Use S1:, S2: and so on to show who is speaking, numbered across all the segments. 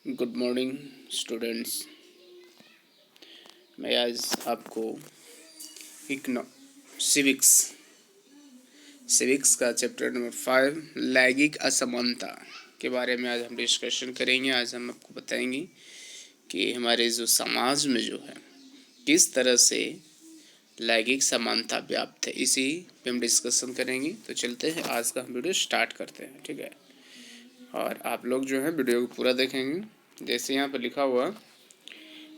S1: Good morning students. मैं आज आपको सिविक्स सिविक्स का चैप्टर नंबर 5 लैंगिक असमानता के बारे में आज हम डिस्कशन करेंगे। आज हम आपको बताएंगे कि हमारे जो समाज में जो है किस तरह से लैंगिक समानता व्याप्त है, इसी पे हम डिस्कशन करेंगे। तो चलते हैं, आज का हम वीडियो स्टार्ट करते हैं। ठीक है, और आप लोग जो है वीडियो को पूरा देखेंगे। जैसे यहाँ पर लिखा हुआ,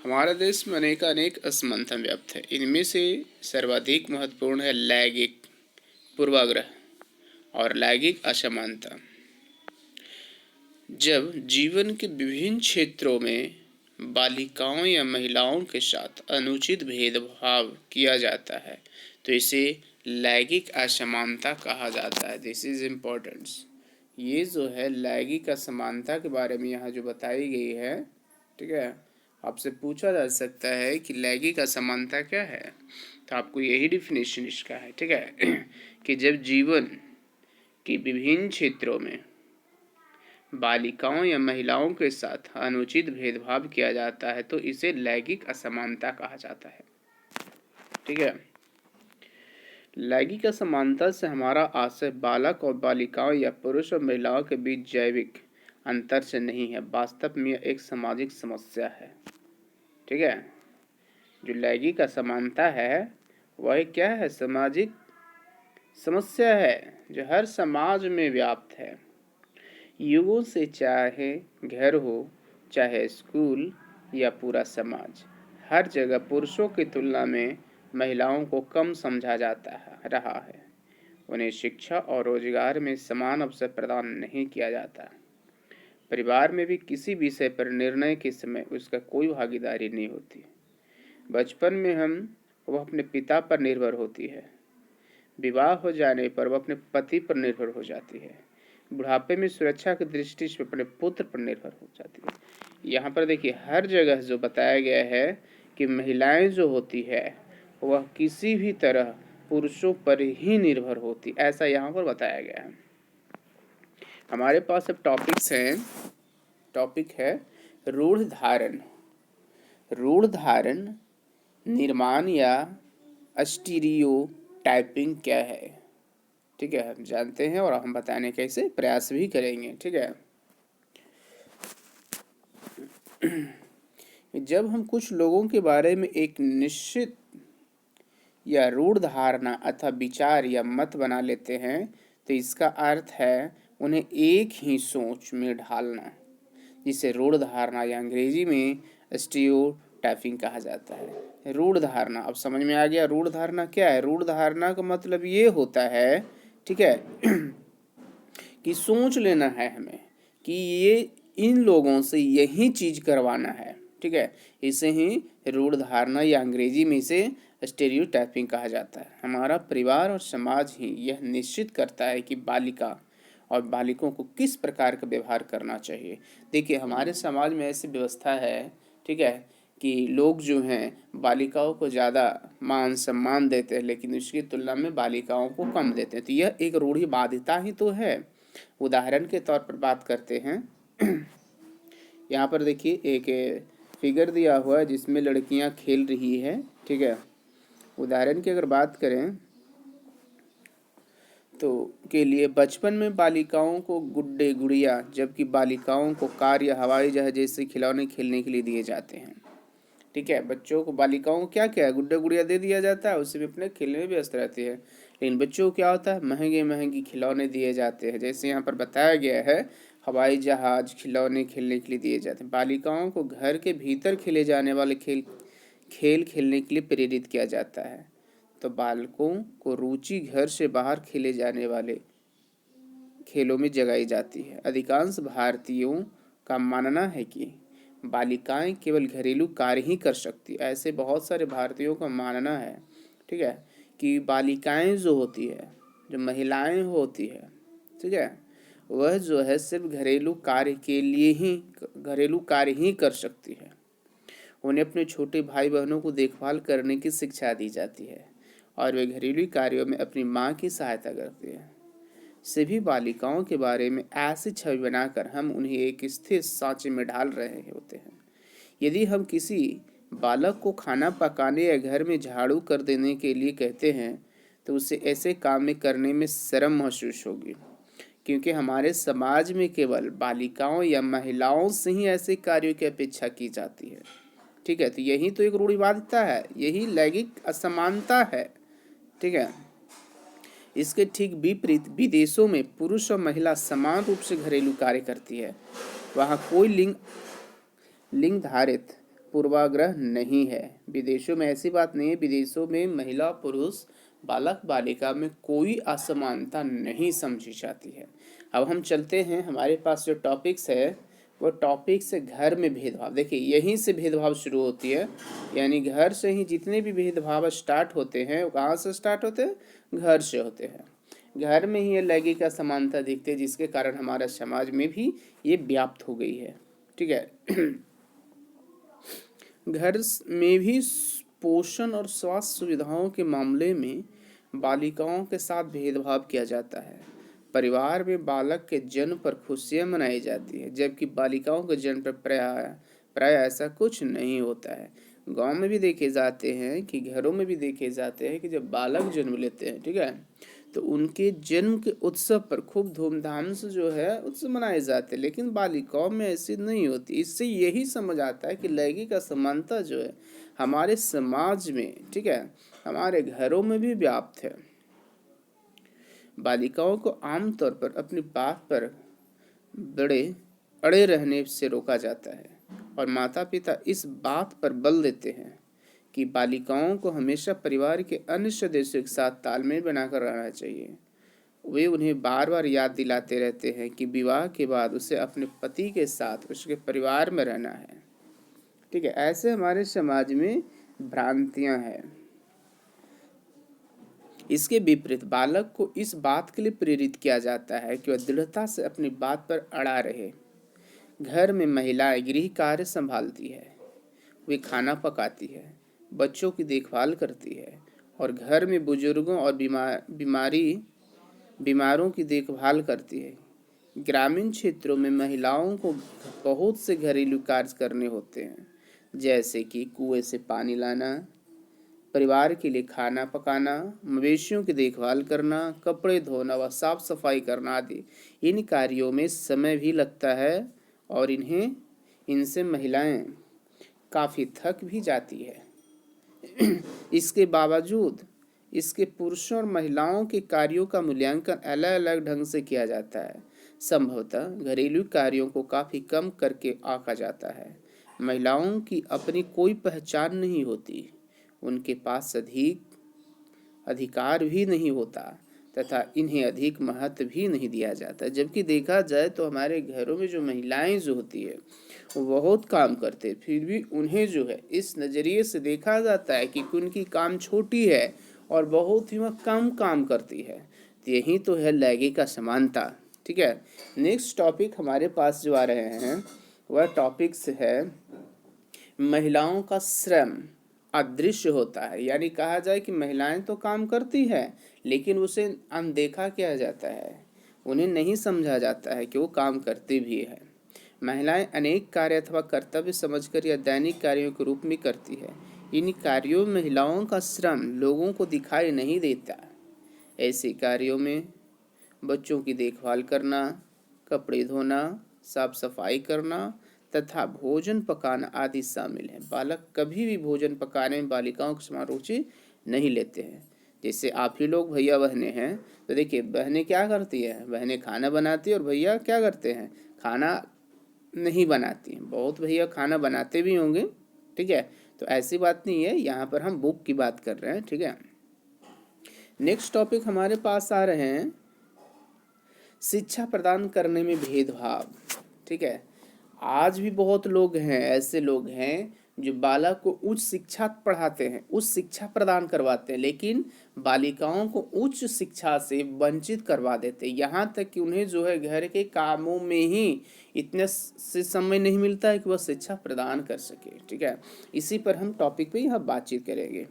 S1: हमारे देश में अनेक असमानता व्याप्त है। इनमें से सर्वाधिक महत्वपूर्ण है लैंगिक पूर्वाग्रह और लैंगिक असमानता। जब जीवन के विभिन्न क्षेत्रों में बालिकाओं या महिलाओं के साथ अनुचित भेदभाव किया जाता है तो इसे लैंगिक असमानता कहा जाता है। This is important. ये जो है लैंगिक असमानता के बारे में यहाँ जो बताई गई है, ठीक है, आपसे पूछा जा सकता है कि लैंगिक असमानता क्या है, तो आपको यही डिफिनेशन इसका है। ठीक है कि जब जीवन के विभिन्न क्षेत्रों में बालिकाओं या महिलाओं के साथ अनुचित भेदभाव किया जाता है तो इसे लैंगिक असमानता कहा जाता है। ठीक है, लैंगिक असमानता से हमारा आशय बालक और बालिकाओं या पुरुष और महिलाओं के बीच जैविक अंतर से नहीं है, वास्तव में एक सामाजिक समस्या है। ठीक है, जो लैंगिक असमानता है वह क्या है? सामाजिक समस्या है जो हर समाज में व्याप्त है। युगों से, चाहे घर हो, चाहे स्कूल या पूरा समाज, हर जगह पुरुषों की तुलना में महिलाओं को कम समझा जाता रहा है। उन्हें शिक्षा और रोजगार में समान अवसर प्रदान नहीं किया जाता। परिवार में भी किसी विषय पर निर्णय के समय उसका कोई भागीदारी नहीं होती। बचपन में वह अपने पिता पर निर्भर होती है। विवाह हो जाने पर वह अपने पति पर निर्भर हो जाती है। बुढ़ापे में सुरक्षा की दृष्टि से अपने पुत्र पर निर्भर हो जाती है। यहाँ पर देखिए, हर जगह जो बताया गया है कि महिलाएं जो होती है वह किसी भी तरह पुरुषों पर ही निर्भर होती, ऐसा यहाँ पर बताया गया है। हमारे पास अब टॉपिक्स हैं। टॉपिक है रूढ़ धारण। रूढ़ धारण निर्माण या स्टीरियोटाइपिंग क्या है? ठीक है, हम जानते हैं और हम बताने कैसे प्रयास भी करेंगे। ठीक है, जब हम कुछ लोगों के बारे में एक निश्चित या रूढ़ धारणा अथवा विचार या मत बना लेते हैं तो इसका अर्थ है उन्हें एक ही सोच में ढालना, जिसे रूढ़ धारणा या अंग्रेजी में स्टीरियोटाइपिंग कहा जाता है। रूढ़ धारणा, अब समझ में आ गया रूढ़ धारणा क्या है? रूढ़ धारणा का मतलब ये होता है, ठीक है कि सोच लेना है हमें कि ये इन लोगों से यही चीज करवाना है। ठीक है, इसे ही रूढ़ धारणा या अंग्रेजी में इसे स्टेरियोटाइपिंग कहा जाता है। हमारा परिवार और समाज ही यह निश्चित करता है कि बालिका और बालिकों को किस प्रकार का व्यवहार करना चाहिए। देखिए, हमारे समाज में ऐसी व्यवस्था है, ठीक है, कि लोग जो हैं बालिकाओं को ज़्यादा मान सम्मान देते हैं लेकिन उसकी तुलना में बालिकाओं को कम देते हैं। तो यह एक रूढ़िवादिता ही तो है। उदाहरण के तौर पर बात करते हैं यहाँ पर देखिए एक फिगर दिया हुआ है जिसमें लड़कियां खेल रही है। ठीक है, उदाहरण की अगर बात करें तो के लिए बचपन में बालिकाओं को गुड्डे गुड़िया, जबकि बालिकाओं को कार या हवाई जहाज जैसे खिलौने खेलने के लिए दिए जाते हैं। ठीक है, बच्चों को, बालिकाओं को क्या क्या है, गुड्डे गुड़िया दे दिया जाता है, उससे भी अपने खेलने में व्यस्त रहती है। लेकिन बच्चों को क्या होता है, महंगे महंगे खिलौने दिए जाते हैं। जैसे यहाँ पर बताया गया है, हवाई जहाज, खिलौने खेलने के लिए दिए जाते हैं। बालिकाओं को घर के भीतर खेले जाने वाले खेल खेलने के लिए प्रेरित किया जाता है, तो बालकों को रुचि घर से बाहर खेले जाने वाले खेलों में जगाई जाती है। अधिकांश भारतीयों का मानना है कि बालिकाएं केवल घरेलू कार्य ही कर सकती। ऐसे बहुत सारे भारतीयों का मानना है, ठीक है, कि बालिकाएं जो होती है, जो महिलाएं होती है, ठीक है, वह जो है सिर्फ घरेलू कार्य ही कर सकती है। उन्हें अपने छोटे भाई बहनों को देखभाल करने की शिक्षा दी जाती है और वे घरेलू कार्यों में अपनी माँ की सहायता करती है। सभी बालिकाओं के बारे में ऐसी छवि बनाकर हम उन्हें एक स्थिर सांचे में ढाल रहे होते हैं। यदि हम किसी बालक को खाना पकाने या घर में झाड़ू कर देने के लिए कहते हैं तो उसे ऐसे काम में करने में शर्म महसूस होगी, क्योंकि हमारे समाज में केवल बालिकाओं या महिलाओं से ही ऐसे कार्यों की अपेक्षा की जाती है। ठीक है, तो यही तो एक रूढ़िवादिता है, यही लैंगिक असमानता है। ठीक है, इसके ठीक विपरीत विदेशों में पुरुष और महिला समान रूप से घरेलू कार्य करती है। वहाँ कोई लिंग धारित पूर्वाग्रह नहीं है। विदेशों में ऐसी बात नहीं है। विदेशों में महिला पुरुष बालक बालिका में कोई असमानता नहीं समझी जाती है। अब हम चलते हैं, हमारे पास जो टॉपिक्स है वो टॉपिक से घर में भेदभाव। देखिए, यहीं से भेदभाव शुरू होती है, यानी घर से ही जितने भी भेदभाव स्टार्ट होते हैं वो कहाँ से स्टार्ट होते हैं? घर से होते हैं। घर में ही ये लैंगिक असमानता दिखती है, जिसके कारण हमारे समाज में भी ये व्याप्त हो गई है। ठीक है। घर में भी पोषण और स्वास्थ्य सुविधाओं के मामले में बालिकाओं के साथ भेदभाव किया जाता है। परिवार में बालक के जन्म पर खुशियां मनाई जाती है, जबकि बालिकाओं के जन्म पर प्राय ऐसा कुछ नहीं होता है। गांव में भी देखे जाते हैं कि घरों में भी देखे जाते हैं कि जब बालक जन्म लेते हैं, ठीक है, तो उनके जन्म के उत्सव पर खूब धूमधाम से जो है उत्सव मनाए जाते हैं, लेकिन बालिकाओं में ऐसी नहीं होती। इससे यही समझ आता है कि लैंगिक असमानता जो है हमारे समाज में, ठीक है, हमारे घरों में भी व्याप्त है। बालिकाओं को आमतौर पर अपनी बात पर बड़े अड़े रहने से रोका जाता है और माता पिता इस बात पर बल देते हैं कि बालिकाओं को हमेशा परिवार के अन्य सदस्यों के साथ तालमेल बनाकर रहना चाहिए। वे उन्हें बार बार याद दिलाते रहते हैं कि विवाह के बाद उसे अपने पति के साथ उसके परिवार में रहना है। ठीक है, ऐसे हमारे समाज में भ्रांतियां हैं। इसके विपरीत बालक को इस बात के लिए प्रेरित किया जाता है कि वह दृढ़ता से अपनी बात पर अड़ा रहे। घर में महिलाएं गृह कार्य संभालती है, वे खाना पकाती है, बच्चों की देखभाल करती है और घर में बुजुर्गों और बीमारों की देखभाल करती है। ग्रामीण क्षेत्रों में महिलाओं को बहुत से घरेलू कार्य करने होते हैं, जैसे कि कुएं से पानी लाना, परिवार के लिए खाना पकाना, मवेशियों की देखभाल करना, कपड़े धोना व साफ सफाई करना आदि। इन कार्यों में समय भी लगता है और इनसे महिलाएं काफ़ी थक भी जाती है। इसके बावजूद इसके पुरुषों और महिलाओं के कार्यों का मूल्यांकन अलग अलग ढंग से किया जाता है। संभवतः घरेलू कार्यों को काफ़ी कम करके आंका जाता है। महिलाओं की अपनी कोई पहचान नहीं होती, उनके पास अधिक अधिकार भी नहीं होता तथा इन्हें अधिक महत्व भी नहीं दिया जाता। जबकि देखा जाए तो हमारे घरों में जो महिलाएं जो होती है वो बहुत काम करते, फिर भी उन्हें जो है इस नज़रिए से देखा जाता है कि उनकी काम छोटी है और बहुत ही वह कम काम करती है। तो यही तो है लैंगिक असमानता। ठीक है, नेक्स्ट टॉपिक हमारे पास जो आ रहे हैं वह टॉपिक्स है महिलाओं का श्रम अदृश्य होता है। यानी कहा जाए कि महिलाएं तो काम करती है लेकिन उसे अनदेखा किया जाता है, उन्हें नहीं समझा जाता है कि वो काम करती भी है। महिलाएं अनेक कार्य अथवा कर्तव्य समझकर या दैनिक कार्यों के रूप में करती है। इन कार्यों में महिलाओं का श्रम लोगों को दिखाई नहीं देता। ऐसे कार्यों में बच्चों की देखभाल करना, कपड़े धोना, साफ सफाई करना तथा भोजन पकाना आदि शामिल हैं। बालक कभी भी भोजन पकाने में बालिकाओं की समान रुचि नहीं लेते हैं। जैसे आप ही लोग भैया बहनें हैं, तो देखिए बहनें क्या करती है, बहनें खाना बनाती है और भैया क्या करते हैं, खाना नहीं बनाती हैं। बहुत भैया खाना बनाते भी होंगे, ठीक है, तो ऐसी बात नहीं है, यहाँ पर हम बुक की बात कर रहे हैं। ठीक है, नेक्स्ट टॉपिक हमारे पास आ रहे हैं शिक्षा प्रदान करने में भेदभाव। ठीक है, आज भी बहुत लोग हैं, ऐसे लोग हैं जो बालक को उच्च शिक्षा पढ़ाते हैं, उच्च शिक्षा प्रदान करवाते हैं, लेकिन बालिकाओं को उच्च शिक्षा से वंचित करवा देते हैं। यहाँ तक कि उन्हें जो है घर के कामों में ही इतने से समय नहीं मिलता है कि वह शिक्षा प्रदान कर सके। ठीक है, इसी पर हम टॉपिक पे यहाँ बातचीत करेंगे।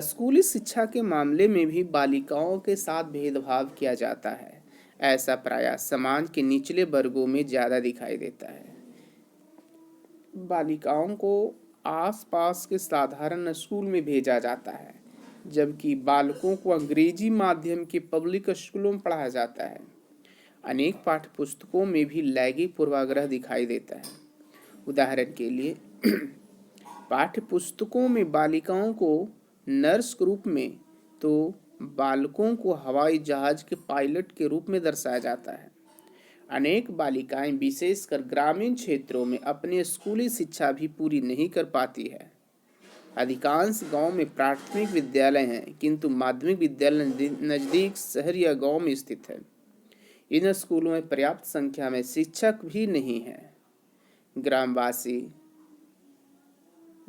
S1: स्कूली शिक्षा के मामले में भी बालिकाओं के साथ भेदभाव किया जाता है। ऐसा प्रायः समाज के निचले वर्गों में ज़्यादा दिखाई देता है। बालिकाओं को आसपास के साधारण स्कूल में भेजा जाता है, जबकि बालकों को अंग्रेजी माध्यम के पब्लिक स्कूलों में पढ़ाया जाता है। अनेक पाठ्य पुस्तकों में भी लैंगिक पूर्वाग्रह दिखाई देता है। उदाहरण के लिए पाठ्य पुस्तकों में बालिकाओं को नर्स के रूप में तो बालकों को हवाई जहाज के पायलट के रूप में दर्शाया जाता है। अनेक बालिकाएं विशेषकर ग्रामीण क्षेत्रों में अपनी स्कूली शिक्षा भी पूरी नहीं कर पाती है। अधिकांश गांव में प्राथमिक विद्यालय हैं, किंतु माध्यमिक विद्यालय नजदीक शहर या गांव में स्थित है। इन स्कूलों में पर्याप्त संख्या में शिक्षक भी नहीं है। ग्रामवासी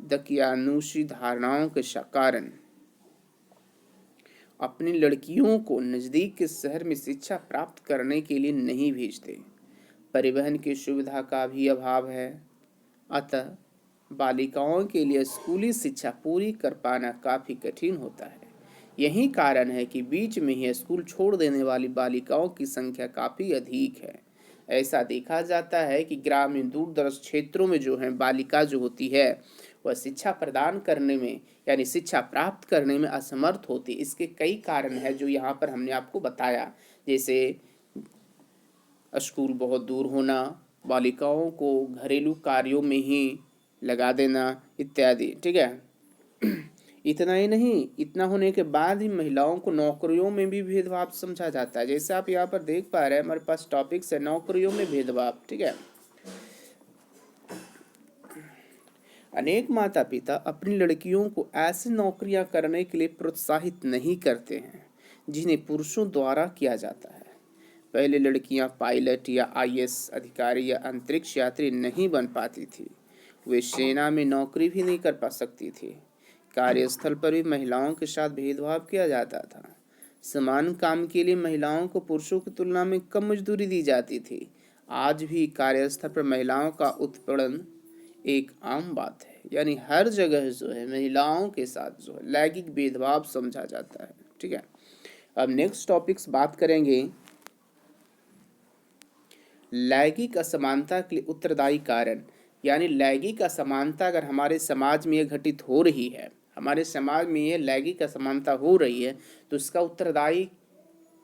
S1: दकियानुशी धारणाओं के कारण अपनी लड़कियों को नजदीक के शहर में शिक्षा प्राप्त करने के लिए नहीं भेजते। परिवहन की सुविधा का भी अभाव है, अतः बालिकाओं के लिए स्कूली शिक्षा पूरी कर पाना काफी कठिन होता है। यही कारण है कि बीच में ही स्कूल छोड़ देने वाली बालिकाओं की संख्या काफी अधिक है। ऐसा देखा जाता है कि ग्रामीण दूर दराज क्षेत्रों में जो है बालिका जो होती है वह शिक्षा प्रदान करने में यानी शिक्षा प्राप्त करने में असमर्थ होती। इसके कई कारण है जो यहाँ पर हमने आपको बताया, जैसे स्कूल बहुत दूर होना, बालिकाओं को घरेलू कार्यों में ही लगा देना इत्यादि। ठीक है। इतना ही नहीं, इतना होने के बाद ही महिलाओं को नौकरियों में भी भेदभाव समझा जाता है। जैसे आप यहाँ पर देख पा रहे हैं हमारे पास टॉपिक्स है नौकरियों में भेदभाव। ठीक है। अनेक माता पिता अपनी लड़कियों को ऐसी नौकरियां करने के लिए प्रोत्साहित नहीं करते हैं जिन्हें पुरुषों द्वारा किया जाता है। पहले लड़कियां पायलट या आईएएस अधिकारी या अंतरिक्ष यात्री नहीं बन पाती थी, वे सेना में नौकरी भी नहीं कर पा सकती थी। कार्यस्थल पर भी महिलाओं के साथ भेदभाव किया जाता था। समान काम के लिए महिलाओं को पुरुषों की तुलना में कम मजदूरी दी जाती थी। आज भी कार्यस्थल पर महिलाओं का उत्पीड़न एक आम बात है, यानी हर जगह जो है महिलाओं के साथ जो है लैंगिक भेदभाव समझा जाता है। ठीक है। अब नेक्स्ट टॉपिक्स बात करेंगे लैंगिक असमानता के लिए उत्तरदायी कारण, यानी लैंगिक असमानता अगर हमारे समाज में ये घटित हो रही है, हमारे समाज में ये लैंगिक असमानता हो रही है, तो इसका उत्तरदायी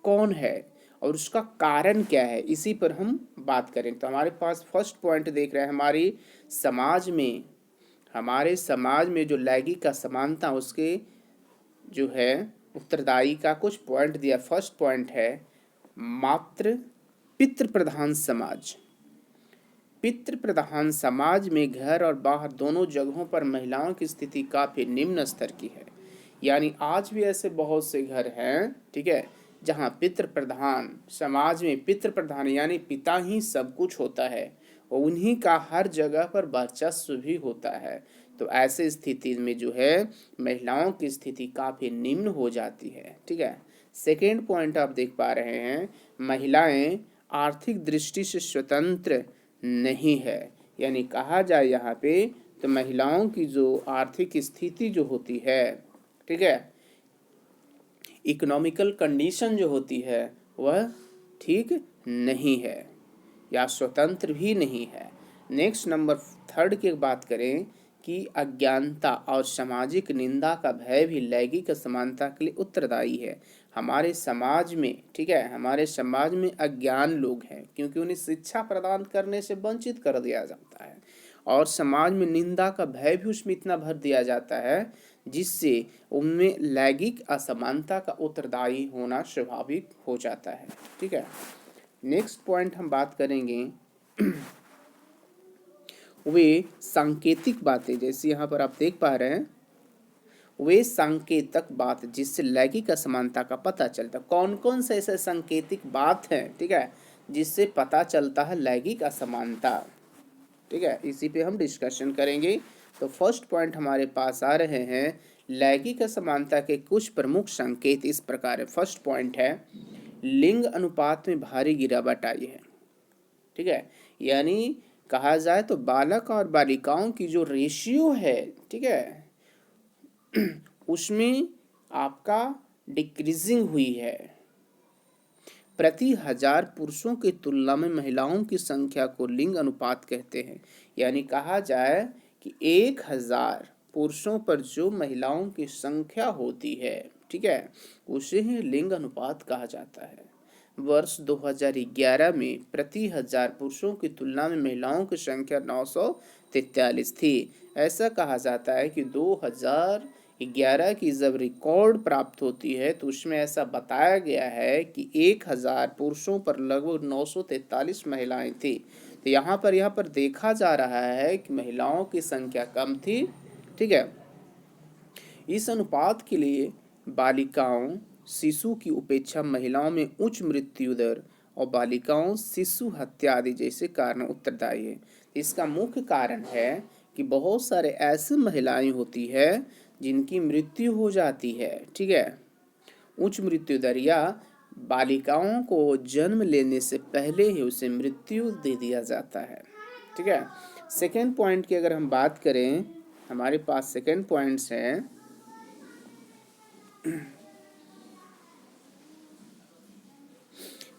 S1: कौन है और उसका कारण क्या है, इसी पर हम बात करें। तो हमारे पास फर्स्ट पॉइंट देख रहे हैं हमारे समाज में जो लैंगिक असमानता उसके जो है उत्तरदायी का कुछ पॉइंट दिया। फर्स्ट पॉइंट है मात्र पितृ प्रधान समाज। पितृ प्रधान समाज में घर और बाहर दोनों जगहों पर महिलाओं की स्थिति काफी निम्न स्तर की है। यानी आज भी ऐसे बहुत से घर हैं, ठीक है, जहाँ पितृ प्रधान समाज में पितृ प्रधान यानी पिता ही सब कुछ होता है और उन्हीं का हर जगह पर वर्चस्व भी होता है। तो ऐसे स्थिति में जो है महिलाओं की स्थिति काफी निम्न हो जाती है। ठीक है। सेकेंड पॉइंट आप देख पा रहे हैं महिलाएं आर्थिक दृष्टि से स्वतंत्र नहीं है, यानी कहा जाए यहाँ पे तो महिलाओं की जो आर्थिक स्थिति जो होती है, ठीक है, इकोनॉमिकल कंडीशन जो होती है वह ठीक नहीं है या स्वतंत्र भी नहीं है। नेक्स्ट नंबर थर्ड की बात करें कि अज्ञानता और सामाजिक निंदा का भय भी लैंगिक असमानता के लिए उत्तरदायी है। हमारे समाज में, ठीक है, हमारे समाज में अज्ञान लोग हैं क्योंकि उन्हें शिक्षा प्रदान करने से वंचित कर दिया जाता है और समाज में निंदा का भय भी उसमें इतना भर दिया जाता है जिससे उनमें लैंगिक असमानता का उत्तरदायी होना स्वाभाविक हो जाता है। ठीक है। नेक्स्ट पॉइंट हम बात करेंगे वे सांकेतिक बातें, जैसे यहाँ पर आप देख पा रहे हैं वे सांकेतिक बात जिससे लैंगिक असमानता का पता चलता। कौन कौन से ऐसे सांकेतिक बात है, ठीक है, जिससे पता चलता है लैंगिक असमानता। ठीक है, इसी पे हम डिस्कशन करेंगे। तो फर्स्ट पॉइंट हमारे पास आ रहे हैं लैंगिक असमानता के कुछ प्रमुख संकेत इस प्रकार है। फर्स्ट पॉइंट है लिंग अनुपात में भारी गिरावट आई है। ठीक है, यानी कहा जाए तो बालक और बालिकाओं की जो रेशियो है, ठीक है, उसमें आपका डिक्रीजिंग हुई है। प्रति 1000 पुरुषों की तुलना में महिलाओं की संख्या को लिंग अनुपात कहते हैं। यानी कहा जाए कि 1000 पुरुषों पर जो महिलाओं की संख्या होती है, ठीक है, उसे ही लिंग अनुपात कहा जाता है। वर्ष 2011 में प्रति 1000 पुरुषों की तुलना में महिलाओं की संख्या 943 थी। ऐसा कहा जाता है कि 2011 की जब रिकॉर्ड प्राप्त होती है तो उसमें ऐसा बताया गया है कि 1000 पुरुषों पर लगभग 943 महिलाएं थी। तो यहाँ पर देखा जा रहा है कि महिलाओं की संख्या कम थी, ठीक है। इस अनुपात के लिए बालिकाओं शिशु की उपेक्षा, महिलाओं में उच्च मृत्यु दर और बालिकाओं शिशु हत्या आदि जैसे कारण उत्तरदायी है। इसका मुख्य कारण है कि बहुत सारे ऐसे महिलाएं होती है जिनकी मृत्यु हो जाती है, ठीक है। उच्च मृत्यु दर या बालिकाओं को जन्म लेने से पहले ही उसे मृत्यु दे दिया जाता है, ठीक है। सेकेंड पॉइंट की अगर हम बात करें, हमारे पास सेकेंड पॉइंट्स हैं।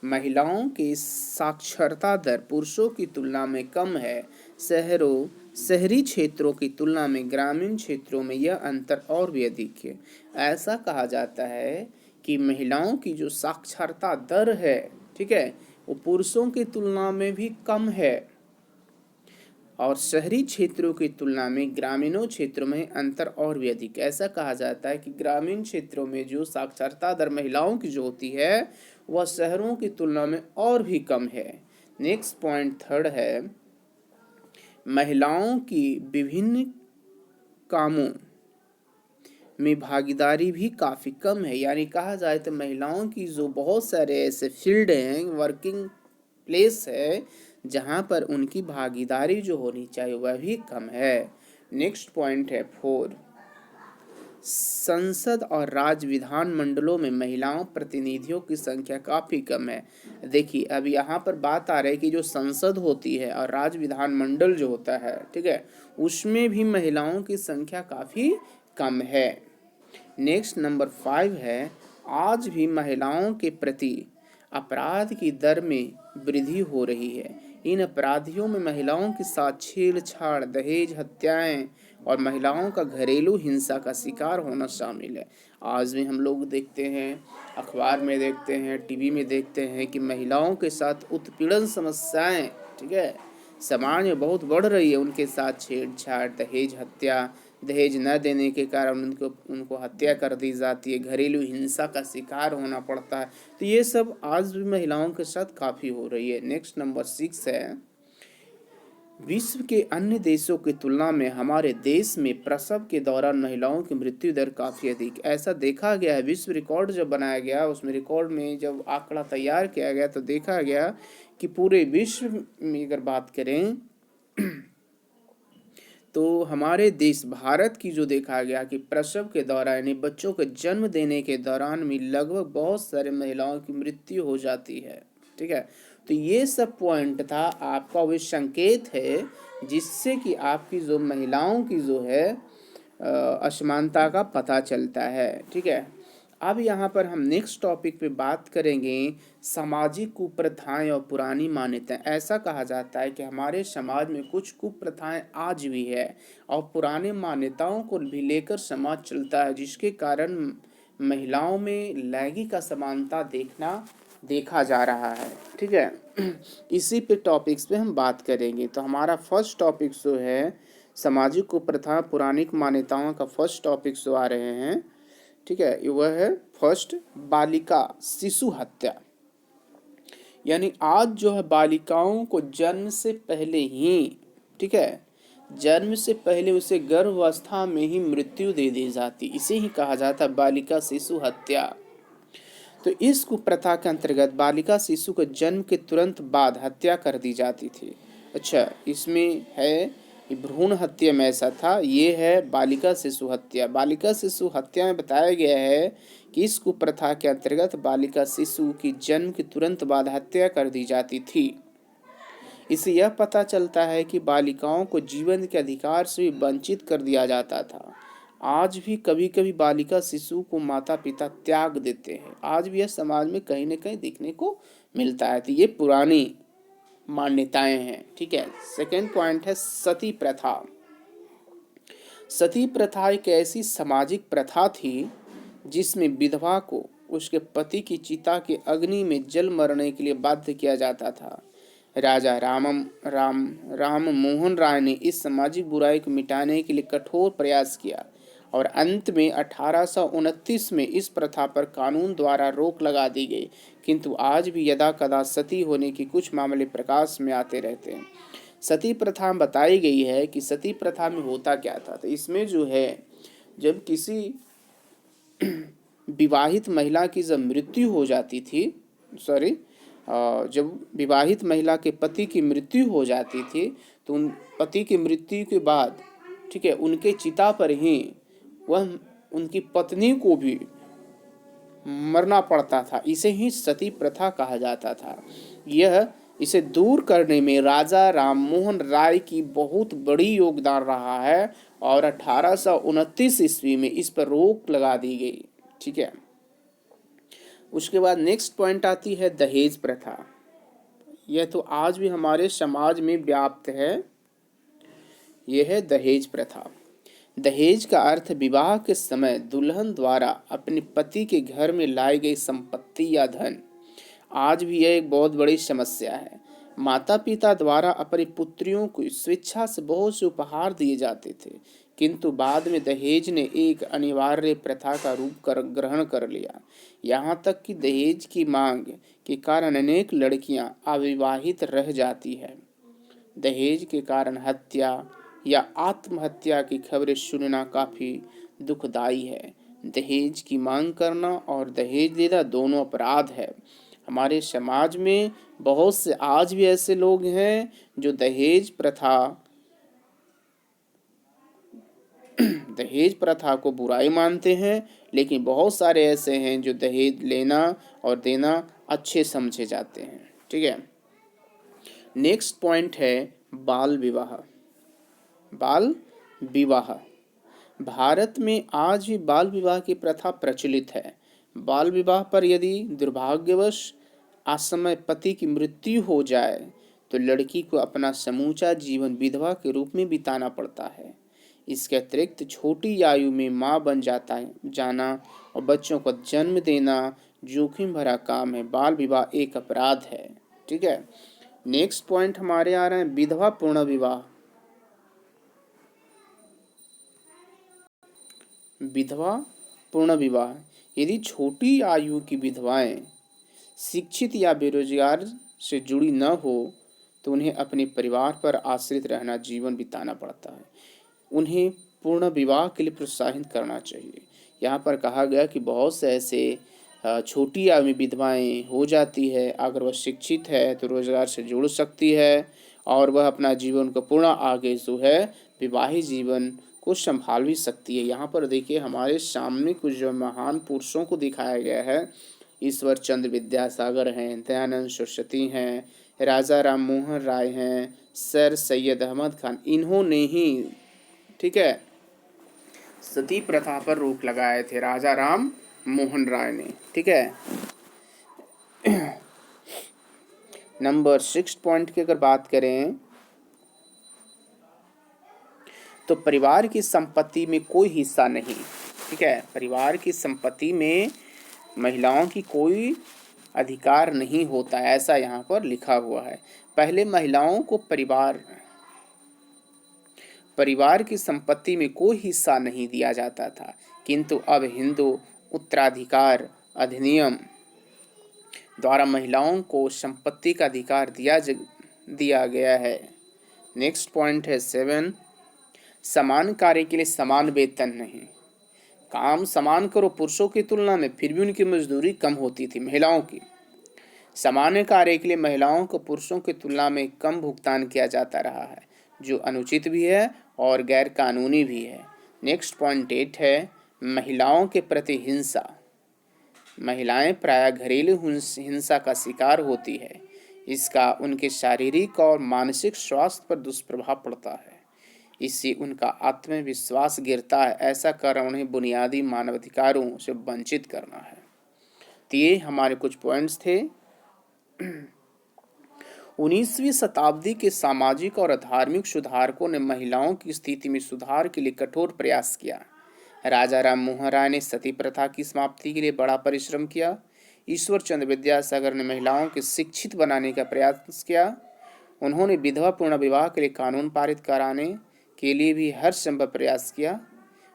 S1: महिलाओं की साक्षरता दर पुरुषों की तुलना में कम है। शहरी क्षेत्रों की तुलना में ग्रामीण क्षेत्रों में यह अंतर और भी अधिक है। ऐसा कहा जाता है कि महिलाओं की जो साक्षरता दर है, ठीक है, वो पुरुषों की तुलना में भी कम है और शहरी क्षेत्रों की तुलना में ग्रामीणों क्षेत्रों में अंतर और भी अधिक। ऐसा कहा जाता है कि ग्रामीण क्षेत्रों में जो साक्षरता दर महिलाओं की जो होती है वह शहरों की तुलना में और भी कम है। नेक्स्ट पॉइंट थर्ड है, महिलाओं की विभिन्न कामों में भागीदारी भी काफ़ी कम है। यानी कहा जाए तो महिलाओं की जो बहुत सारे ऐसे फील्ड हैं, वर्किंग प्लेस है, जहाँ पर उनकी भागीदारी जो होनी चाहिए वह भी कम है। नेक्स्ट पॉइंट है 4, संसद और राज्य विधान मंडलों में महिलाओं प्रतिनिधियों की संख्या काफ़ी कम है। देखिए अब यहाँ पर बात आ रही है कि जो संसद होती है और राज्य विधान मंडल जो होता है, ठीक है, उसमें भी महिलाओं की संख्या काफ़ी कम है। नेक्स्ट नंबर 5 है, आज भी महिलाओं के प्रति अपराध की दर में वृद्धि हो रही है। इन अपराधियों में महिलाओं के साथ छेड़छाड़, दहेज हत्याएं और महिलाओं का घरेलू हिंसा का शिकार होना शामिल है। आज भी हम लोग देखते हैं, अखबार में देखते हैं, टीवी में देखते हैं कि महिलाओं के साथ उत्पीड़न समस्याएं, ठीक है, समाज में बहुत बढ़ रही है। उनके साथ छेड़छाड़, दहेज हत्या, दहेज न देने के कारण उनको हत्या कर दी जाती है, घरेलू हिंसा का शिकार होना पड़ता है। तो ये सब आज भी महिलाओं के साथ काफ़ी हो रही है। नेक्स्ट नंबर 6 है, विश्व के अन्य देशों की तुलना में हमारे देश में प्रसव के दौरान महिलाओं की मृत्यु दर काफ़ी अधिक। ऐसा देखा गया है, विश्व रिकॉर्ड जब बनाया गया, उसमें रिकॉर्ड में जब आंकड़ा तैयार किया गया तो देखा गया कि पूरे विश्व में अगर बात करें तो हमारे देश भारत की जो देखा गया कि प्रसव के दौरान यानी बच्चों को जन्म देने के दौरान भी लगभग बहुत सारे महिलाओं की मृत्यु हो जाती है, ठीक है। तो ये सब पॉइंट था, आपका वो संकेत है जिससे कि आपकी जो महिलाओं की जो है असमानता का पता चलता है, ठीक है। अब यहाँ पर हम नेक्स्ट टॉपिक पे बात करेंगे सामाजिक कुप्रथाएं और पुरानी मान्यताएं। ऐसा कहा जाता है कि हमारे समाज में कुछ कुप्रथाएं आज भी है और पुराने मान्यताओं को भी लेकर समाज चलता है, जिसके कारण महिलाओं में लैंगिक असमानता देखा जा रहा है, ठीक है। इसी पे टॉपिक्स पे हम बात करेंगे। तो हमारा फर्स्ट टॉपिक जो है सामाजिक कुप्रथा पुरानी मान्यताओं का फर्स्ट टॉपिक जो आ रहे हैं, ठीक है, वह है फर्स्ट बालिका शिशु हत्या। यानी आज जो है बालिकाओं को जन्म से पहले ही, ठीक है, जन्म से पहले उसे गर्भावस्था में ही मृत्यु दे दी जाती, इसे ही कहा जाता है बालिका शिशु हत्या। तो इस कुप्रथा के अंतर्गत बालिका शिशु के जन्म के तुरंत बाद हत्या कर दी जाती थी। अच्छा, इसमें है भ्रूण हत्या में ऐसा था, ये है बालिका शिशु हत्या। बालिका शिशु हत्या में बताया गया है कि इस कुप्रथा के अंतर्गत बालिका शिशु की जन्म के तुरंत बाद हत्या कर दी जाती थी। इससे यह पता चलता है कि बालिकाओं को जीवन के अधिकार से भी वंचित कर दिया जाता था। आज भी कभी कभी बालिका शिशु को माता पिता त्याग देते हैं। आज भी यह समाज में कहीं न कहीं देखने को मिलता है। तो ये पुरानी मान्यताएं हैं। ठीक है। सेकंड पॉइंट है सती प्रथा। सती प्रथा एक ऐसी सामाजिक प्रथा थी जिसमें विधवा को उसके पति की चिता के अग्नि में जल मरने के लिए बाध्य किया जाता था। राजा राम मोहन राय ने इस सामाजिक बुराई को मिटाने के लिए कठोर प्रयास किया और अंत में 1829 में इस प्रथा पर कानून द्वारा रोक लगा दी गई। किंतु आज भी यदा कदा सती होने के कुछ मामले प्रकाश में आते रहते हैं। सती प्रथा बताई गई है कि सती प्रथा में होता क्या था। तो इसमें जो है, जब किसी विवाहित महिला की जब मृत्यु हो जाती थी, जब विवाहित महिला के पति की मृत्यु हो जाती थी, तो उन पति की मृत्यु के बाद, ठीक है, उनके चिता पर ही वह उनकी पत्नी को भी मरना पड़ता था। इसे ही सती प्रथा कहा जाता था। इसे दूर करने में राजा राम मोहन राय की बहुत बड़ी योगदान रहा है और 1829 ईस्वी में इस पर रोक लगा दी गई। ठीक है। उसके बाद नेक्स्ट पॉइंट आती है दहेज प्रथा। यह तो आज भी हमारे समाज में व्याप्त है। यह है दहेज प्रथा। दहेज का अर्थ विवाह के समय दुल्हन द्वारा अपने पति के घर में लाई गई संपत्ति या धन। आज भी यह एक बहुत बड़ी समस्या है। माता पिता द्वारा अपनी पुत्रियों को स्वेच्छा से बहुत से उपहार दिए जाते थे, किंतु बाद में दहेज ने एक अनिवार्य प्रथा का रूप ग्रहण कर लिया। यहाँ तक कि दहेज की मांग के कारण अनेक लड़कियां अविवाहित रह जाती है। दहेज के कारण हत्या या आत्महत्या की खबरें सुनना काफी दुखदाई है। दहेज की मांग करना और दहेज देना दोनों अपराध है। हमारे समाज में बहुत से आज भी ऐसे लोग हैं जो दहेज प्रथा को बुराई मानते हैं, लेकिन बहुत सारे ऐसे हैं जो दहेज लेना और देना अच्छे समझे जाते हैं। ठीक है। नेक्स्ट पॉइंट है बाल विवाह। बाल विवाह। भारत में आज भी बाल विवाह की प्रथा प्रचलित है। बाल विवाह पर यदि दुर्भाग्यवश असमय पति की मृत्यु हो जाए तो लड़की को अपना समूचा जीवन विधवा के रूप में बिताना पड़ता है। इसके अतिरिक्त छोटी आयु में मां बन जाना और बच्चों को जन्म देना जोखिम भरा काम है। बाल विवाह एक अपराध है। ठीक है। नेक्स्ट पॉइंट हमारे आ रहे हैं विधवा पूर्ण विवाह। विधवा पूर्ण विवाह। यदि छोटी आयु की विधवाएं शिक्षित या बेरोजगार से जुड़ी न हो तो उन्हें अपने परिवार पर आश्रित रहना, जीवन बिताना पड़ता है। उन्हें पूर्ण विवाह के लिए प्रोत्साहित करना चाहिए। यहाँ पर कहा गया कि बहुत से ऐसे छोटी आयु में विधवाएं हो जाती है। अगर वह शिक्षित है तो रोजगार से जुड़ सकती है और वह अपना जीवन को पूर्ण आगे जो है विवाहित जीवन को संभाल भी सकती है। यहाँ पर देखिए हमारे सामने कुछ जो महान पुरुषों को दिखाया गया है। ईश्वर चंद्र विद्यासागर हैं, दयानंद सरस्वती हैं, राजा राम मोहन राय हैं, सर सैयद अहमद खान। इन्होंने ही, ठीक है, सती प्रथा पर रोक लगाए थे, राजा राम मोहन राय ने। ठीक है। नंबर 6 पॉइंट की अगर बात करें तो परिवार की संपत्ति में कोई हिस्सा नहीं। ठीक है। परिवार की संपत्ति में महिलाओं की कोई अधिकार नहीं होता, ऐसा यहाँ पर लिखा हुआ है। पहले महिलाओं को परिवार की संपत्ति में कोई हिस्सा नहीं दिया जाता था, किंतु अब हिंदू उत्तराधिकार अधिनियम द्वारा महिलाओं को संपत्ति का अधिकार दिया गया है। नेक्स्ट पॉइंट है 7, समान कार्य के लिए समान वेतन नहीं। काम समान करो पुरुषों की तुलना में, फिर भी उनकी मजदूरी कम होती थी महिलाओं की। सामान्य कार्य के लिए महिलाओं को पुरुषों की तुलना में कम भुगतान किया जाता रहा है, जो अनुचित भी है और गैर कानूनी भी है। नेक्स्ट पॉइंट 8 है महिलाओं के प्रति हिंसा। महिलाएं प्रायः घरेलू हिंसा का शिकार होती है। इसका उनके शारीरिक और मानसिक स्वास्थ्य पर दुष्प्रभाव पड़ता है। इससे उनका आत्मविश्वास गिरता है। ऐसा कारण उन्हें बुनियादी मानवाधिकारों से वंचित करना है। तो ये हमारे कुछ पॉइंट्स थे। 19वीं शताब्दी के सामाजिक और धार्मिक सुधारकों ने महिलाओं की स्थिति में सुधार के लिए कठोर प्रयास किया। राजा राम मोहन राय ने सती प्रथा की समाप्ति के लिए बड़ा परिश्रम किया। ईश्वर चंद्र विद्यासागर ने महिलाओं को शिक्षित बनाने का प्रयास किया। उन्होंने विधवा पूर्ण विवाह के लिए कानून पारित कराने के लिए भी हर संभव प्रयास किया।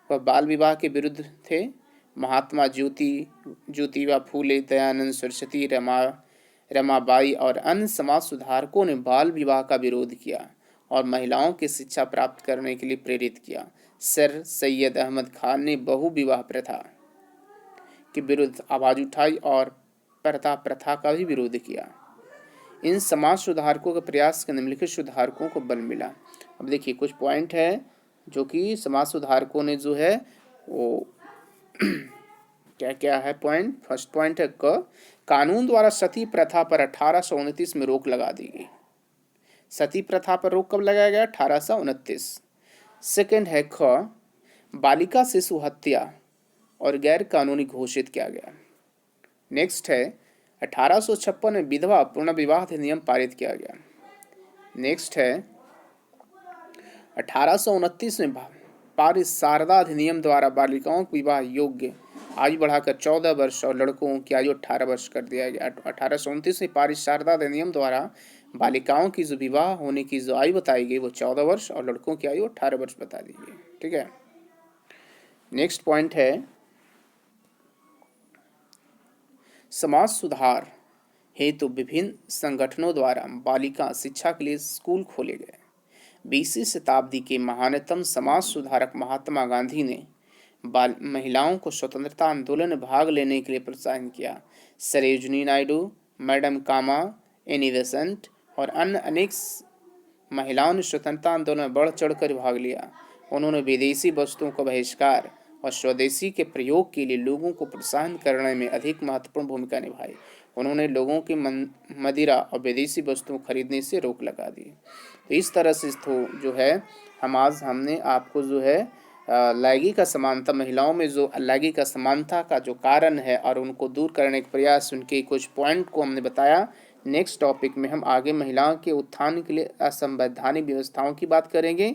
S1: वह बाल विवाह के विरुद्ध थे। महात्मा ज्योतिबा फूले, दयानंद सरस्वती, रमाबाई और अन्य समाज सुधारकों ने बाल विवाह का विरोध किया और महिलाओं की शिक्षा प्राप्त करने के लिए प्रेरित किया। सर सैयद अहमद खान ने बहु विवाह प्रथा के विरुद्ध आवाज उठाई और प्रथा का भी विरोध किया। इन समाज सुधारकों के प्रयास के निम्नलिखित सुधारकों को बल मिला। अब देखिए कुछ पॉइंट है जो कि समाज सुधारकों ने जो है वो क्या क्या है पॉइंट। फर्स्ट पॉइंट है कानून द्वारा सती प्रथा पर 1829 में रोक लगा दी गई। सती प्रथा पर रोक कब लगाया गया? 1829। सेकंड है बालिका शिशु हत्या और गैर कानूनी घोषित किया गया। नेक्स्ट है 1856 में विधवा पूर्ण विवाह अधिनियम पारित किया गया। नेक्स्ट है 1829 में पारित शारदा अधिनियम द्वारा बालिकाओं को विवाह योग्य आयु बढ़ाकर 14 वर्ष और लड़कों की आयु 18 वर्ष कर दिया गया। 1829 में पारित शारदा अधिनियम द्वारा बालिकाओं की जो विवाह होने की जो आयु बताई गई वो 14 वर्ष और लड़कों की आयु 18 वर्ष बता दी गई। ठीक है। नेक्स्ट पॉइंट है समाज सुधार हेतु विभिन्न संगठनों द्वारा बालिका शिक्षा के लिए स्कूल खोले गए। 20वीं शताब्दी के महानतम समाज सुधारक महात्मा गांधी ने महिलाओं को स्वतंत्रता आंदोलन में भाग लेने के लिए प्रोत्साहित किया। सरोजिनी नायडू, मैडम कामा, एनी बेसेंट और अन्य अनेक महिलाओं ने स्वतंत्रता आंदोलन में बढ़ चढ़कर भाग लिया। उन्होंने विदेशी वस्तुओं का बहिष्कार और स्वदेशी के प्रयोग के लिए लोगों को प्रोत्साहन करने में अधिक महत्वपूर्ण भूमिका निभाई। उन्होंने लोगों के मदिरा और विदेशी वस्तुओं खरीदने से रोक लगा दी। तो इस तरह से जो है हमने आपको जो है लैंगिक असमानता, महिलाओं में जो लैंगिक असमानता का जो कारण है और उनको दूर करने के प्रयास, उनके कुछ पॉइंट को हमने बताया। नेक्स्ट टॉपिक में हम आगे महिलाओं के उत्थान के लिए असंवैधानिक व्यवस्थाओं की बात करेंगे।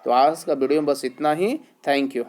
S1: तो आज का वीडियो में बस इतना ही। Thank you.